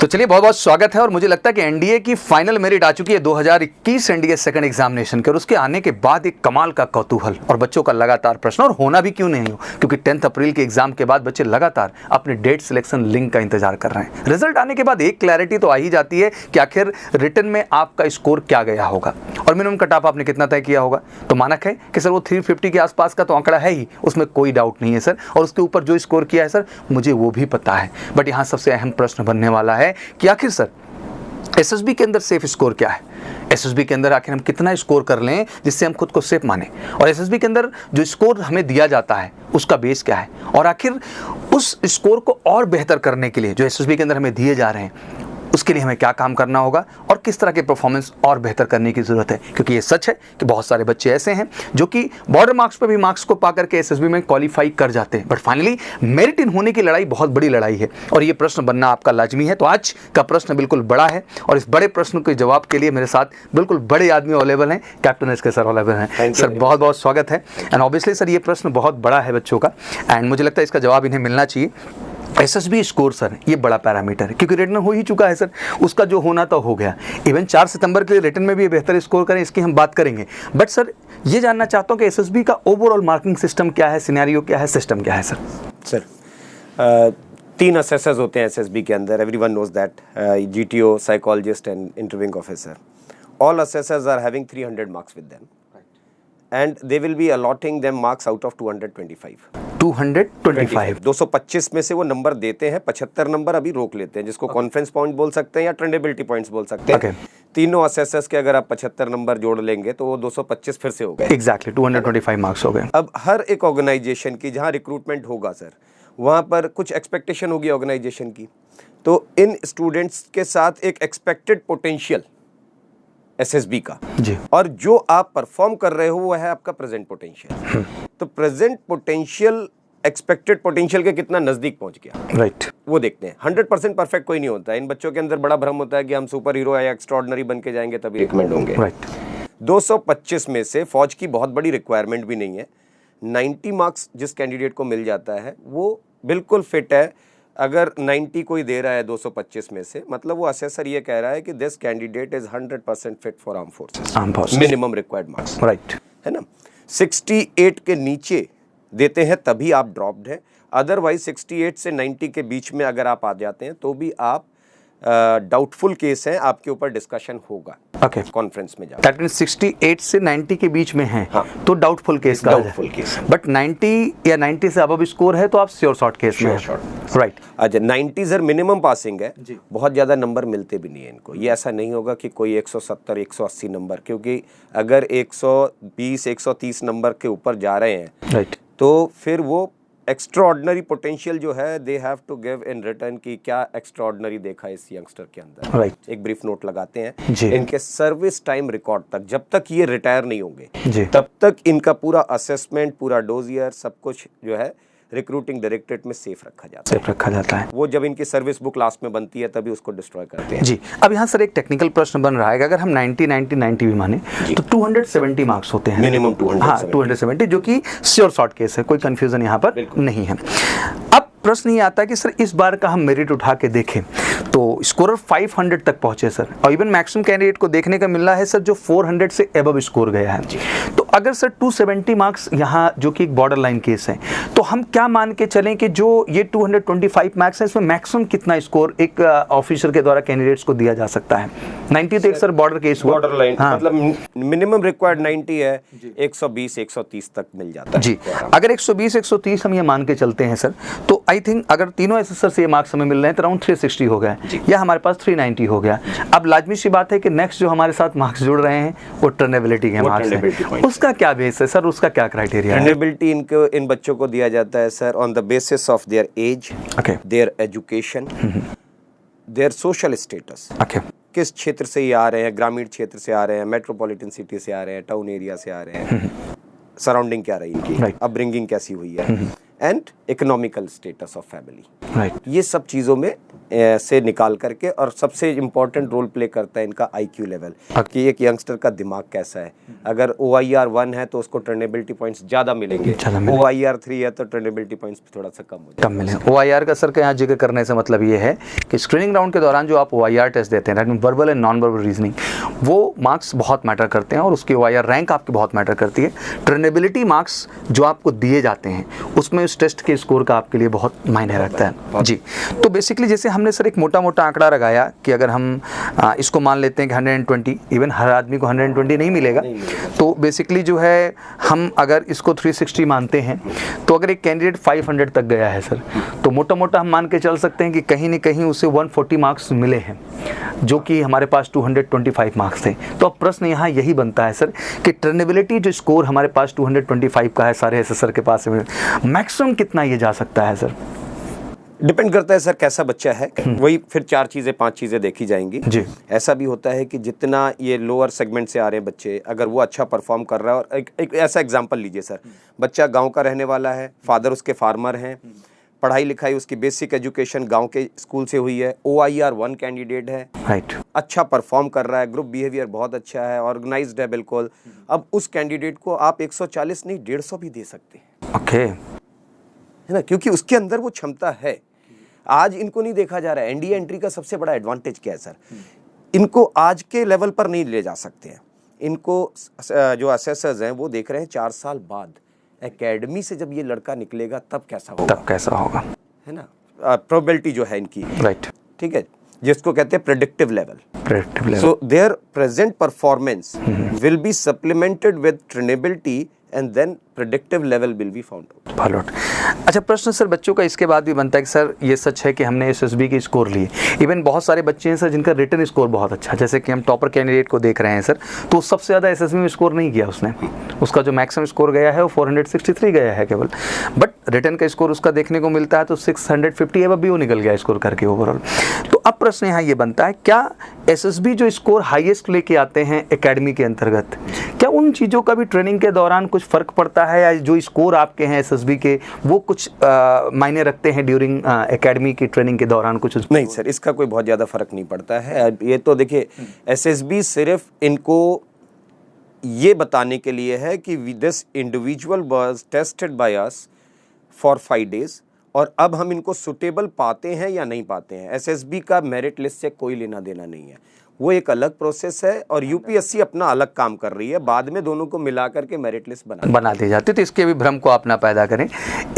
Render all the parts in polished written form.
तो चलिए बहुत बहुत स्वागत है। और मुझे लगता है कि एनडीए की फाइनल मेरिट आ चुकी है 2021 एनडीए सेकंड एग्जामिनेशन के, और उसके आने के बाद एक कमाल का कौतूहल और बच्चों का लगातार प्रश्न, और होना भी क्यों नहीं हो, क्योंकि 10 अप्रैल के एग्जाम के बाद बच्चे लगातार अपने डेट सिलेक्शन लिंक का इंतजार कर रहे हैं। रिजल्ट आने के बाद एक क्लैरिटी तो आ ही जाती है कि आखिर रिटन में आपका स्कोर क्या गया होगा और मिनिमम कट ऑफ आपने कितना तय किया होगा। तो मानक है कि सर वो 350 के आसपास का तो आंकड़ा है ही, उसमें कोई डाउट नहीं है सर, और उसके ऊपर जो स्कोर किया है सर मुझे वो भी पता है। बट यहाँ सबसे अहम प्रश्न बनने वाला है कि आखिर सर एसएसबी के अंदर सेफ स्कोर क्या है, एसएसबी के अंदर आखिर हम कितना स्कोर कर लें जिससे हम खुद को सेफ माने, और एसएसबी के अंदर जो स्कोर हमें दिया जाता है उसका बेस क्या है, और आखिर उस स्कोर को और बेहतर करने के लिए जो एसएसबी के अंदर हमें दिए जा रहे हैं उसके लिए हमें क्या काम करना होगा और किस तरह के परफॉर्मेंस और बेहतर करने की ज़रूरत है। क्योंकि ये सच है कि बहुत सारे बच्चे ऐसे हैं जो कि बॉर्डर मार्क्स पे भी मार्क्स को पा करके एसएसबी में क्वालिफाई कर जाते हैं, बट फाइनली मेरिट इन होने की लड़ाई बहुत बड़ी लड़ाई है और ये प्रश्न बनना आपका लाजमी है। तो आज का प्रश्न बिल्कुल बड़ा है और इस बड़े प्रश्न के जवाब के लिए मेरे साथ बिल्कुल बड़े आदमी अवेलेबल हैं। कैप्टन एस के सर अवेलेबल हैं। सर बहुत बहुत स्वागत है। एंड ऑब्वियसली सर ये प्रश्न बहुत बड़ा है बच्चों का, एंड मुझे लगता है इसका जवाब इन्हें मिलना चाहिए। एसएसबी स्कोर सर ये बड़ा पैरामीटर है क्योंकि रिटन हो ही चुका है सर, उसका जो होना तो हो गया। इवन 4 सितंबर के लिए रिटन में भी बेहतर स्कोर करें इसकी हम बात करेंगे, बट सर ये जानना चाहता हूँ कि एसएसबी का ओवरऑल मार्किंग सिस्टम क्या है, सिनेरियो क्या है, सिस्टम क्या है सर? 3 असेसर्स होते हैं एसएसबी के अंदर, everyone knows that, GTO, psychologist and interviewing officer. All assessors are having 300 marks with them and they will be allotting them marks out of 225 225 में से वो नंबर देते हैं, 75 नंबर अभी रोक लेते हैं, जिसको कॉन्फ्रेंस पॉइंट बोल सकते हैं या ट्रेंडेबिलिटी पॉइंट्स बोल सकते हैं। तीनों असेसर्स के अगर आप 75 नंबर जोड़ लेंगे तो वो 225 फिर से हो गए। एग्जैक्टली 225 मार्क्स हो गए। अब हर एक ऑर्गेनाइजेशन की जहां रिक्रूटमेंट होगा सर, वहां पर कुछ एक्सपेक्टेशन होगी ऑर्गेनाइजेशन की, तो इन स्टूडेंट्स के साथ एक एक्सपेक्टेड पोटेंशियल एसएसबी का जी, और जो आप परफॉर्म कर रहे हो वो है आपका प्रेजेंट पोटेंशियल। तो प्रेजेंट पोटेंशियल एक्सपेक्टेड पोटेंशियल के कितना नजदीक पहुंच गया, राइट, वो देखते हैं। 100% परफेक्ट कोई नहीं होता है। इन बच्चों के अंदर बड़ा भ्रम होता है कि हम सुपर हीरो या एक्स्ट्राऑर्डिनरी बन के जाएंगे तभी रिकमेंड होंगे। राइट। 225 में से फौज की बहुत बड़ी रिक्वायरमेंट भी नहीं है, 90 मार्क्स जिस कैंडिडेट को मिल जाता है वो बिल्कुल फिट है। अगर 90 कोई दे रहा है 225 में से, मतलब वो असेसर ये कह रहा है कि this candidate is 100% fit for arm forces, minimum required marks, right, है ना। 68 के नीचे देते हैं तभी आप ड्रॉप्ड हैं, अदरवाइज 68 से 90 के बीच में अगर आप आ जाते हैं तो भी आप डाउटफुल केस है, आपके ऊपर डिस्कशन होगा कॉन्फ्रेंस में जाकर। दैट मींस 68 से 90 के बीच में है, हाँ, तो डाउटफुल केस का डाउटफुल केस। बट 90 या 90 से अबव स्कोर है तो आप श्योर शॉर्ट केस में, राइट। अच्छा, 90 सर मिनिमम पासिंग है, बहुत ज्यादा नंबर मिलते भी नहीं है इनको। ये ऐसा नहीं होगा कि कोई 170 180 नंबर, क्योंकि अगर 120 130 नंबर के ऊपर जा रहे हैं, राइट, तो फिर वो एक्स्ट्राऑर्डिनरी पोटेंशियल जो है they have to give in return की क्या एक्स्ट्राऑर्डिनरी देखा इस यंगस्टर के अंदर, राइट। एक ब्रीफ नोट लगाते हैं जी। इनके सर्विस टाइम रिकॉर्ड तक, जब तक ये रिटायर नहीं होंगे जी, तब तक इनका पूरा असेसमेंट, पूरा डोजियर, सब कुछ जो है रिक्रूटिंग डायरेक्टरेट में सेफ रखा जाता है। वो जब इनकी सर्विस बुक लास्ट में बनती है तभी उसको डिस्ट्रॉय करते हैं। जी, अब यहाँ सर एक टेक्निकल प्रश्न बन रहा है कि अगर हम 90 भी माने तो 270 मार्क्स होते हैं, मिनिमम 270। हाँ, 270, जो कि श्योर शॉर्ट केस है, कोई कंफ्यूजन यहाँ पर नहीं है। अब प्रश्न ये आता है कि सर इस बार का हम मेरिट उठा के देखें तो स्कोरर 500 तक पहुंचे सर, और इवन मैक्सिमम कैंडिडेट को देखने का मिल रहा है सर जो 400 से एबव स्कोर गया है। तो अगर सर 270 मार्क्स यहाँ जो कि एक बॉर्डर लाइन केस है, तो हम क्या मान के चलें कि जो ये 225 मार्क्स है इसमें मैक्सिमम कितना स्कोर एक ऑफिसर के द्वारा कैंडिडेट्स को दिया जा सकता है? 90 तो एक सर बॉर्डर केस हुआ, बॉर्डर लाइन, हाँ, मतलब मिनिमम रिक्वायर्ड 90 है, 120 130 तक मिल जाता है जी। अगर 120 130 हम ये मान के चलते हैं सर, तो आई थिंक अगर तीनों एसेसर से ये मार्क्स हमें मिल रहे हैं तो अराउंड 360 हो गया या हमारे पास 390 हो गया। अब लाजमी सी बात है कि नेक्स्ट जो हमारे साथ मार्क्स जुड़ रहे हैं वो टर्नेबिलिटी के मार्क्स हैं। उसका क्या बेस है सर, उसका क्या क्राइटेरिया है? टर्नेबिलिटी इनको, इन बच्चों को दिया जाता है sir on the basis of their age, their education, their social status. किस क्षेत्र से ये आ रहे हैं, ग्रामीण क्षेत्र से आ रहे हैं, मेट्रोपॉलिटन सिटी से आ रहे हैं, टाउन एरिया से आ रहे हैं, सराउंडिंग क्या रही है, अपब्रिंगिंग कैसी हुई है, and economical status of family, right. ये सब चीज़ों में से निकाल करके, और सबसे इम्पोर्टेंट रोल प्ले करता है इनका IQ लेवल, कि एक यंगस्टर का दिमाग कैसा है। अगर OIR 1 है तो उसको ट्रेनेबिलिटी पॉइंट्स ज़्यादा मिलेंगे, OIR 3 है तो ट्रेनेबिलिटी पॉइंट्स थोड़ा सा कम मिले। OIR का सर का यहाँ जिक्र करने से मतलब ये है कि स्क्रीनिंग राउंड के दौरान जो आप OIR टेस्ट देते हैं, verbal and non verbal reasoning, वो मार्क्स बहुत मैटर करते हैं और उसकी OIR रैंक आपकी बहुत मैटर करती है। ट्रेनेबिलिटी मार्क्स जो आपको दिए जाते हैं उसमें उस टेस्ट के स्कोर का आपके लिए बहुत मायने रखता है जी। तो बेसिकली जैसे हमने सर एक मोटा मोटा आंकड़ा लगाया कि अगर हम इसको मान लेते हैं कि 120, इवन हर आदमी को 120 नहीं मिलेगा, तो बेसिकली जो है हम अगर इसको 360 मानते हैं, तो अगर एक कैंडिडेट 500 तक गया है सर, तो मोटा मोटा हम मान के चल सकते हैं कि कहीं न कहीं उसे 140 मार्क्स मिले हैं, जो कि हमारे पास 225 मार्क्स थे। तो अब प्रश्न यहाँ यही बनता है सर कि ट्रेनेबिलिटी जो स्कोर हमारे पास 225 का है, सारे एसेसर के पास मैक्सिमम कितना ये जा सकता है सर? डिपेंड करता है सर कैसा बच्चा है, वही फिर 4 चीज़ें 5 चीज़ें देखी जाएंगी जी। ऐसा भी होता है कि जितना ये लोअर सेगमेंट से आ रहे हैं बच्चे, अगर वो अच्छा परफॉर्म कर रहा है, और एक ऐसा एग्जांपल लीजिए सर, बच्चा गांव का रहने वाला है, फादर उसके फार्मर हैं, पढ़ाई लिखाई उसकी बेसिक एजुकेशन गांव के स्कूल से हुई है, OIR 1 कैंडिडेट है, राइट, अच्छा परफॉर्म कर रहा है, ग्रुप बिहेवियर बहुत अच्छा है, ऑर्गेनाइज्ड है बिल्कुल, अब उस कैंडिडेट को आप 140 नहीं 150 भी दे सकते हैं। ओके, है ना, क्योंकि उसके अंदर वो क्षमता है। आज इनको नहीं देखा जा रहा है। एनडीए एंट्री का सबसे बड़ा एडवांटेज क्या है सर, इनको आज के लेवल पर नहीं ले जा सकते हैं, इनको जो असेसर्स हैं वो देख रहे हैं 4 साल बाद एकेडमी से जब ये लड़का निकलेगा तब कैसा होगा, है ना, प्रोबेबिलिटी जो है इनकी, राइट, ठीक है, जिसको कहते हैं predictive level. So their present performance will be supplemented with trainability and then predictive level will be found out. अच्छा, प्रश्न सर बच्चों का इसके बाद भी बनता है कि सर ये सच है कि हमने एसएसबी के स्कोर लिए, इवन बहुत सारे बच्चे हैं सर जिनका रिटन स्कोर बहुत अच्छा, जैसे कि हम टॉपर कैंडिडेट को देख रहे हैं सर, तो सबसे ज़्यादा एसएसबी में स्कोर नहीं किया उसने, उसका जो मैक्सिमम स्कोर गया है वो 463 गया है केवल, बट रिटन का स्कोर उसका देखने को मिलता है तो 650 अब भी वो निकल गया स्कोर करके ओवरऑल। तो अब प्रश्न यहाँ ये बनता है, क्या एसएसबी जो स्कोर हाईएस्ट लेके आते हैं एकेडमी के अंतर्गत, क्या उन चीज़ों का भी ट्रेनिंग के दौरान कुछ फ़र्क पड़ता है, या जो स्कोर आपके हैं एसएसबी के वो कुछ मायने रखते हैं ड्यूरिंग एकेडमी की ट्रेनिंग के दौरान कुछ? नहीं सर, इसका कोई बहुत ज़्यादा फर्क नहीं पड़ता है। ये तो देखिए एसएसबी सिर्फ इनको ये बताने के लिए है कि this individual was tested by us for 5 days, और अब हम इनको सुटेबल पाते हैं या नहीं पाते हैं। एसएसबी का मेरिट लिस्ट से कोई लेना देना नहीं है, वो एक अलग प्रोसेस है, और यूपीएससी अपना अलग काम कर रही है, बाद में दोनों को मिला करके मेरिट लिस्ट बना दी जाती है। तो इसके भी भ्रम को आप ना पैदा करें।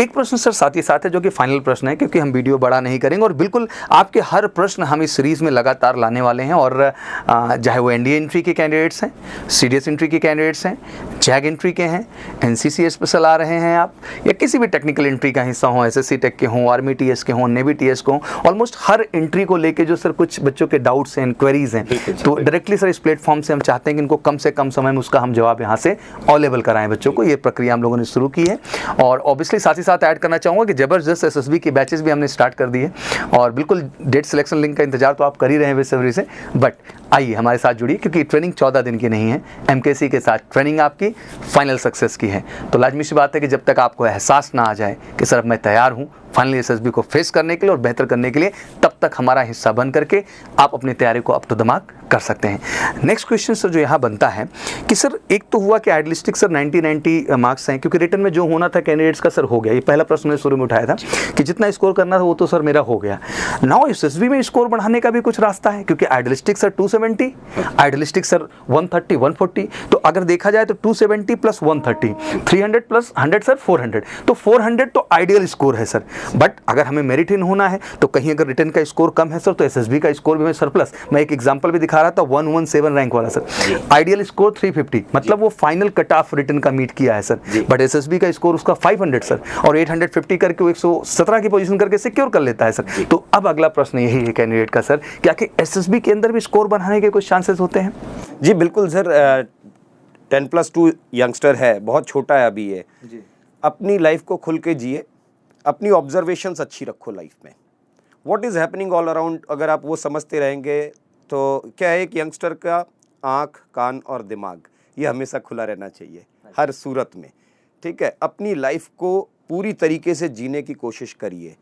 एक प्रश्न सर साथ ही साथ है जो कि फाइनल प्रश्न है, क्योंकि हम वीडियो बड़ा नहीं करेंगे और बिल्कुल आपके हर प्रश्न हम इस सीरीज में लगातार लाने वाले हैं, और चाहे वो एनडीए एंट्री के कैंडिडेट्स हैं, सीडीएस एंट्री के कैंडिडेट्स हैं, जैग एंट्री के हैं, एनसीसी स्पेशल आ रहे हैं आप, या किसी भी टेक्निकल एंट्री का हिस्सा हो, एसएससी टेक के हों, आर्मी टीएस के हों, नेवी टीएस को, ऑलमोस्ट हर एंट्री को लेके जो सर कुछ बच्चों के डाउट्स हैं, क्वेरीज हैं, तो डायरेक्टली सर इस प्लेटफॉर्म से हम चाहते हैं कि इनको कम से कम समय में उसका हम जवाब यहाँ से अवेलेबल कराएं बच्चों को। ये प्रक्रिया हम लोगों ने शुरू की है, और ऑब्वियसली साथ ही साथ ऐड करना चाहूँगा कि ज़बरदस्त एसएसबी के बैचेस भी हमने स्टार्ट कर दिए, और बिल्कुल डेट सिलेक्शन लिंक का इंतजार तो आप कर ही रहे हैं बेसब्री से, बट आइए हमारे साथ जुड़िए, क्योंकि ट्रेनिंग 14 दिन की नहीं है, एमकेसी के साथ ट्रेनिंग आपकी फाइनल सक्सेस की है। तो लाजमी सी बात है कि जब तक आपको एहसास ना आ जाए कि सर अब मैं तैयार हूँ फाइनली एसएसबी को फेस करने के लिए और बेहतर करने के लिए, तब तक हमारा हिस्सा बन करके आप अपनी तैयारी को अप टू द मार्क कर सकते हैं। नेक्स्ट क्वेश्चन सर जो यहाँ बनता है कि सर एक तो हुआ कि आइडियलिस्टिक सर 90 मार्क्स हैं, क्योंकि रिटर्न में जो होना था कैंडिडेट्स का सर हो गया, ये पहला प्रश्न मैंने शुरू में उठाया था कि जितना स्कोर करना था वो तो सर मेरा हो गया। नाउ एसएसबी में स्कोर बढ़ाने का भी कुछ रास्ता है, क्योंकि आइडियलिस्टिक सर 270, आइडियलिस्टिक सर 130, 140, तो अगर देखा जाए तो 270 प्लस 130, 300 प्लस 100 सर 400, तो 400 तो आइडियल स्कोर है सर। बट अगर हमें मेरिट इन होना है तो कहीं अगर रिटर्न का स्कोर कम है सर, तो एसएसबी का स्कोर भी मैं सरप्लस, मैं एक एग्जांपल भी दिखा रहा था 117 रैंक वाला सर, आइडियल स्कोर 350, मतलब वो फाइनल कट ऑफ रिटर्न का मीट किया है सर, बट एसएसबी का स्कोर उसका 500 सर, और 850 करके वो 117 की पोजीशन करके सिक्योर कर लेता है सर। तो अब अगला प्रश्न यही है कैंडिडेट का सर, क्या कि एसएसबी के अंदर भी स्कोर बढ़ाने के कुछ चांसेस होते हैं? जी बिल्कुल सर, 10+2 यंगस्टर है, बहुत छोटा है अभी ये, अपनी लाइफ को खुल के जिए, अपनी ऑब्जर्वेशंस अच्छी रखो लाइफ में, what is happening all around, अगर आप वो समझते रहेंगे तो क्या है, एक यंगस्टर का आँख, कान और दिमाग ये हमेशा खुला रहना चाहिए हर सूरत में, ठीक है। अपनी लाइफ को पूरी तरीके से जीने की कोशिश करिए,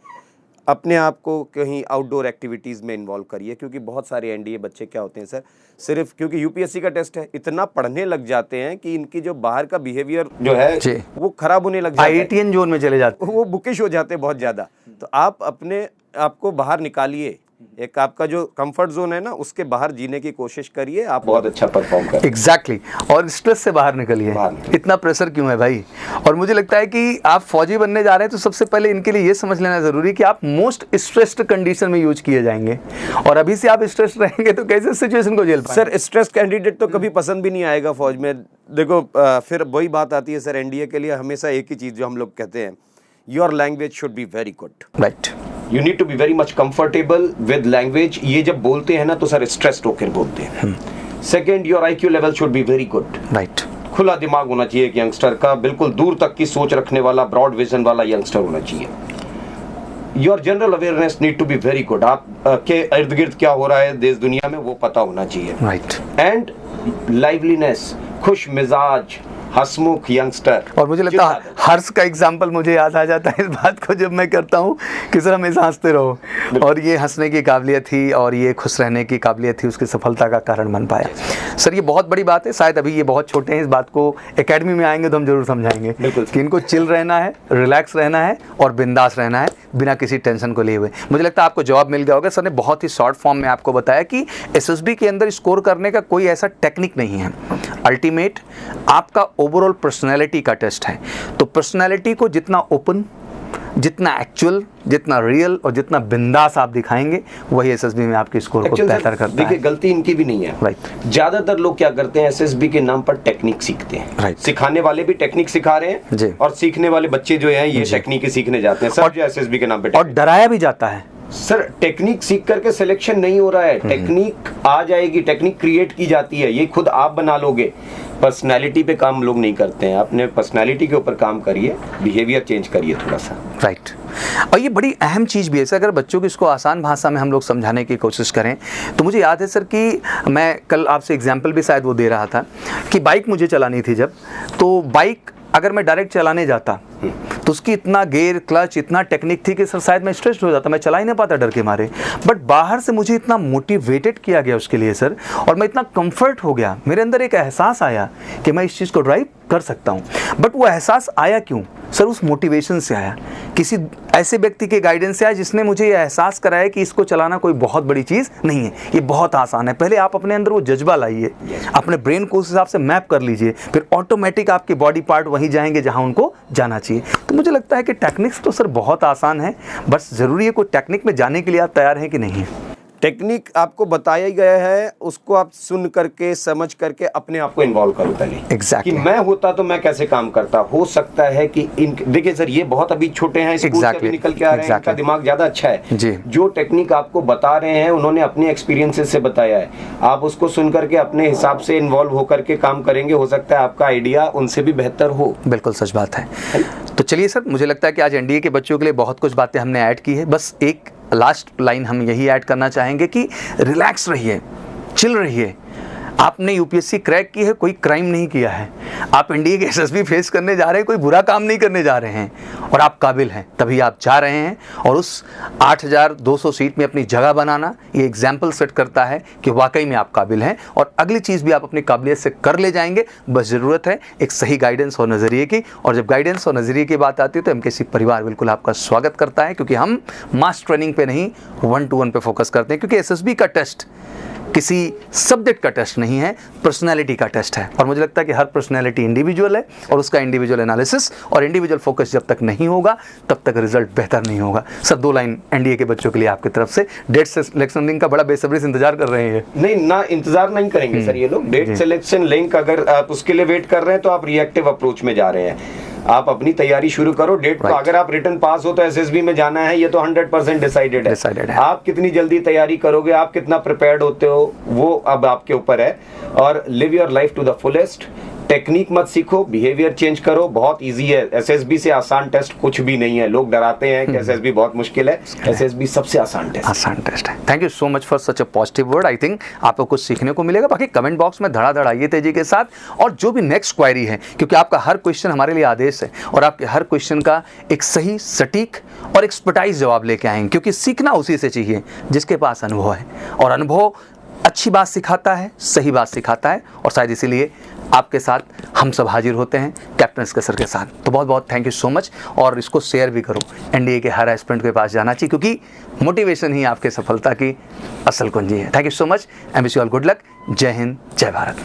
अपने आप को कहीं आउटडोर एक्टिविटीज़ में इन्वॉल्व करिए, क्योंकि बहुत सारे एनडीए बच्चे क्या होते हैं सर, सिर्फ क्योंकि यूपीएससी का टेस्ट है, इतना पढ़ने लग जाते हैं कि इनकी जो बाहर का बिहेवियर जो है वो खराब होने लग जाता है, आईआईटीएन जोन में चले जाते वो बुकिश हो जाते हैं बहुत ज़्यादा। तो आप अपने आपको बाहर निकालिए, एक आपका जो कंफर्ट जोन है ना, उसके बाहर जीने की कोशिश करिए, आप बहुत अच्छा परफॉर्म करें। एग्जैक्टली और स्ट्रेस से बाहर निकलिए। इतना प्रेशर क्यों है भाई? और मुझे लगता है कि आप फौजी बनने जा रहे हैं तो सबसे पहले इनके लिए ये समझ लेना जरूरी है कि आप मोस्ट स्ट्रेस्ड कंडीशन में यूज किए जाएंगे, और अभी से आप स्ट्रेस रहेंगे तो कैसे सिचुएशन को झेल पाएंगे? सर स्ट्रेस कैंडिडेट तो कभी पसंद भी नहीं आएगा फौज में। देखो फिर वही बात आती है सर, एनडीए के लिए हमेशा एक ही चीज़ जो हम लोग कहते हैं, your language should be very good. Right, you need to be very much comfortable with language. ये जब बोलते हैं ना तो सर स्ट्रेस्ड होकर बोलते हैं। Second, your IQ level should be very good. Right, खुला दिमाग होना चाहिए एक यंगस्टर का, बिल्कुल दूर तक की सोच रखने वाला, ब्रॉड विजन वाला यंगस्टर होना चाहिए। Your general awareness need to be very good. आप के इर्द गिर्द क्या हो रहा है देश दुनिया में वो पता होना चाहिए। राइट, एंड लाइवलीनेस, खुश मिजाज, हंसमुख यंगस्टर। और मुझे लगता है हर्ष का एग्जाम्पल मुझे याद आ जाता है इस बात को जब मैं करता हूँ कि सर हमेशा हंसते रहो, और ये हंसने की काबिलियत थी और ये खुश रहने की काबिलियत थी उसकी सफलता का कारण बन पाया। सर ये बहुत बड़ी बात है, शायद अभी ये बहुत छोटे हैं, इस बात को एकेडमी में आएंगे तो हम जरूर समझाएंगे कि इनको चिल रहना है, रिलैक्स रहना है और बिंदास रहना है बिना किसी टेंशन को लिए हुए। मुझे लगता है आपको जवाब मिल गया होगा। सर ने बहुत ही शॉर्ट फॉर्म में आपको बताया कि एसएसबी के अंदर स्कोर करने का कोई ऐसा टेक्निक नहीं है, अल्टीमेट आपका ओवरऑल पर्सनैलिटी का टेस्ट है। तो पर्सनैलिटी को जितना ओपन, जितना एक्चुअल, जितना रियल और जितना बिंदास आप दिखाएंगे, वही एसएसबी में आपके स्कोर को बेहतर करता है। देखिए गलती इनकी भी नहीं है। राइट, ज्यादातर लोग क्या करते हैं, एसएसबी के नाम पर टेक्निक सीखते हैं। राइट, सिखाने वाले भी टेक्निक सिखा रहे हैं जी, और सीखने वाले बच्चे जो हैं ये टेक्निक ही सीखने जाते हैं सब, जो एसएसबी के नाम पे। और डराया भी जाता है सर टेक्निक सीख करके सिलेक्शन नहीं हो रहा है, टेक्निक आ जाएगी, टेक्निक क्रिएट की जाती है, ये खुद आप बना लोगे। पर्सनालिटी पे काम लोग नहीं करते हैं, अपने पर्सनालिटी के ऊपर काम करिए, बिहेवियर चेंज करिए थोड़ा सा। राइट, और ये बड़ी अहम चीज़ भी है सर, अगर बच्चों को इसको आसान भाषा में हम लोग समझाने की कोशिश करें तो मुझे याद है सर कि मैं कल आपसे एग्जाम्पल भी शायद वो दे रहा था कि बाइक मुझे चलानी थी जब, तो बाइक अगर मैं डायरेक्ट चलाने जाता तो उसकी इतना गेयर क्लच इतना टेक्निक थी कि सर शायद मैं स्ट्रेस्ड हो जाता, मैं चला ही नहीं पाता डर के मारे। बट बाहर से मुझे इतना मोटिवेटेड किया गया उसके लिए सर, और मैं इतना कंफर्ट हो गया, मेरे अंदर एक एहसास आया कि मैं इस चीज़ को ड्राइव कर सकता हूँ। बट वो एहसास आया क्यों सर? उस मोटिवेशन से आया, किसी ऐसे व्यक्ति के गाइडेंस से आया जिसने मुझे ये एहसास कराया कि इसको चलाना कोई बहुत बड़ी चीज़ नहीं है, ये बहुत आसान है। पहले आप अपने अंदर वो जज्बा लाइए, अपने ब्रेन को उस हिसाब से मैप कर लीजिए, फिर ऑटोमेटिक आपके बॉडी पार्ट वहीं जाएंगे जहाँ उनको जाना चाहिए। तो मुझे लगता है कि टेक्निक्स तो सर बहुत आसान है, बस ज़रूरी है कोई टेक्निक में जाने के लिए आप तैयार हैं कि नहीं। टेक्निक आपको बताया ही गया है, उसको आप सुन करके समझ करके अपने आप को इन्वॉल्व करो पहले। Exactly. कि मैं होता तो मैं कैसे काम करता। हो सकता है कि देखिए सर ये बहुत अभी छोटे हैं, स्कूल से अभी निकल के आ रहे हैं, इनका दिमाग ज़्यादा अच्छा है जी। जो टेक्निक आपको बता रहे हैं उन्होंने अपने एक्सपीरियंसेस से बताया है, आप उसको सुन करके अपने हिसाब से इन्वॉल्व होकर के काम करेंगे, हो सकता है आपका आइडिया उनसे भी बेहतर हो। बिल्कुल सच बात है। तो चलिए सर, मुझे लगता है कि आज एनडीए के बच्चों के लिए बहुत कुछ बातें हमने ऐड की है। बस एक लास्ट लाइन हम यही ऐड करना चाहेंगे कि रिलैक्स रहिए, चिल रहिए। आपने यूपीएससी क्रैक की है, कोई क्राइम नहीं किया है। आप एनडीए के एसएसबी फेस करने जा रहे हैं, कोई बुरा काम नहीं करने जा रहे हैं, और आप काबिल हैं तभी आप जा रहे हैं। और उस 8200 सीट में अपनी जगह बनाना ये एग्जाम्पल सेट करता है कि वाकई में आप काबिल हैं, और अगली चीज़ भी आप अपनी काबिलियत से कर ले जाएंगे। बस ज़रूरत है एक सही गाइडेंस और नज़रिए की, और जब गाइडेंस और नज़रिए की बात आती है तो एमकेसी परिवार बिल्कुल आपका स्वागत करता है, क्योंकि हम मास ट्रेनिंग पे नहीं 1-to-1 पे फोकस करते हैं। क्योंकि एसएसबी का टेस्ट किसी सब्जेक्ट का टेस्ट नहीं है, पर्सनैलिटी का टेस्ट है। और मुझे लगता है कि हर पर्सनैलिटी इंडिविजुअल है, और उसका इंडिविजुअल एनालिसिस और इंडिविजुअल फोकस जब तक नहीं होगा तब तक रिजल्ट बेहतर नहीं होगा। सर 2 लाइन एनडीए के बच्चों के लिए आपकी तरफ से, डेट सिलेक्शन लिंक का बड़ा बेसब्री से इंतजार कर रहे हैं। नहीं ना, इंतजार नहीं करेंगे सर ये लोग। डेट सिलेक्शन लिंक अगर आप उसके लिए वेट कर रहे हैं तो आप रिएक्टिव अप्रोच में जा रहे हैं। आप अपनी तैयारी शुरू करो। डेट को अगर आप रिटर्न पास हो तो एसएसबी में जाना है, ये तो 100% डिसाइडेड है। आप कितनी जल्दी तैयारी करोगे, आप कितना प्रिपेयर्ड होते हो, वो अब आपके ऊपर है। और live your life to the fullest. Technique मत सीखो, बिहेवियर चेंज करो, बहुत इजी है। एसएसबी से आसान टेस्ट कुछ भी नहीं है। लोग डराते हैं कि एसएसबी बहुत मुश्किल है, एसएसबी सबसे आसान टेस्ट है। Thank you so much for such a positive word. I think आपको कुछ सीखने को मिलेगा। बाकी कमेंट बॉक्स में धड़ाधड़ आइए तेजी के साथ, और जो भी नेक्स्ट क्वेरी है, क्योंकि आपका हर क्वेश्चन हमारे लिए आदेश है, और आपके हर क्वेश्चन का एक सही, सटीक और एक्सपर्टाइज जवाब लेके आएंगे, क्योंकि सीखना उसी से चाहिए जिसके पास अनुभव है, और अनुभव अच्छी बात सिखाता है, सही बात सिखाता है, और शायद इसीलिए आपके साथ हम सब हाजिर होते हैं कैप्टन इसके सर के साथ। तो बहुत बहुत थैंक यू सो मच, और इसको शेयर भी करो। एनडीए के हर एस्पिरेंट के पास जाना चाहिए, क्योंकि मोटिवेशन ही आपके सफलता की असल कुंजी है। Thank you so much and wish you all good luck. जय हिंद, जय भारत।